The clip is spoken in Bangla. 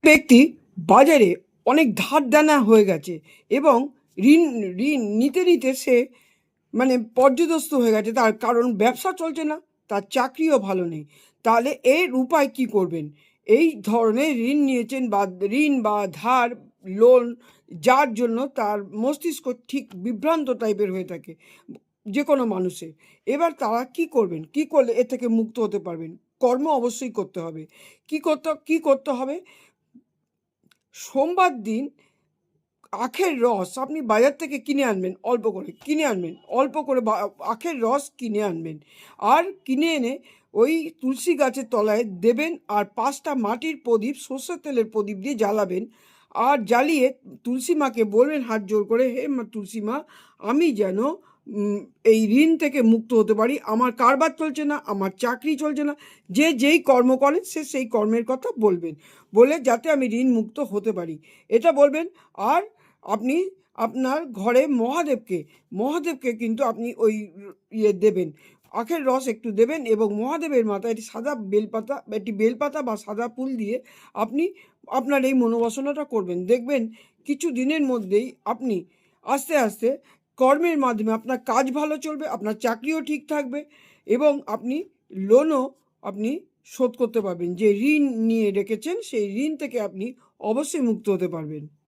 ব্যক্তি বাজারে অনেক ধার দেনা হয়ে গেছে এবং ঋণ ঋণ নিতে নিতে সে পর্যুদস্ত হয়ে গেছে। তার কারণ ব্যবসা চলছে না, তার চাকরিও ভালো নেই। তাহলে এর উপায় কি করবেন? এই ধরনের ঋণ নিয়েছেন বা ঋণ বা ধার, লোন, যার জন্য তার মস্তিষ্ক ঠিক বিভ্রান্ত টাইপের হয়ে থাকে যে কোনো মানুষের। এবার তারা কি করবেন? কি করলে এ থেকে মুক্ত হতে পারবেন? কর্ম অবশ্যই করতে হবে। কি করতে হবে? সোমবার দিন আখের রস আপনি বাজার থেকে কিনে আনবেন, অল্প করে কিনে আনবেন, অল্প করে আখের রস কিনে আনবেন। আর কিনে এনে ওই তুলসী গাছের তলায় দেবেন, আর 5টা মাটির প্রদীপ, সর্ষের তেলের প্রদীপ দিয়ে জ্বালাবেন। আর জ্বালিয়ে তুলসী মাকে বলবেন হাত জোর করে, হে মা তুলসী মা, আমি যেন এই ঋণ থেকে মুক্ত হতে পারি। আমার কারবার চলছে না, আমার চাকরি চলছে না। যে যেই কর্ম করেন সে সেই কর্মের কথা বলবেন, বলে যাতে আমি ঋণ মুক্ত হতে পারি এটা বলবেন। আর আপনি আপনার ঘরে মহাদেবকে কিন্তু আপনি ওই দেবেন, আখের রস একটু দেবেন এবং মহাদেবের মাথায় একটি বেলপাতা বা সাদা ফুল দিয়ে আপনি আপনার এই মনোবাসনাটা করবেন। দেখবেন কিছু দিনের মধ্যেই আপনি আস্তে আস্তে কর্মের মাধ্যমে আপনার কাজ ভালো চলবে, আপনার চাকরিও ঠিক থাকবে এবং আপনি লোনও আপনি শোধ করতে পারবেন। যে ঋণ নিয়ে রেখেছেন সেই ঋণ থেকে আপনি অবশ্যই মুক্ত হতে পারবেন।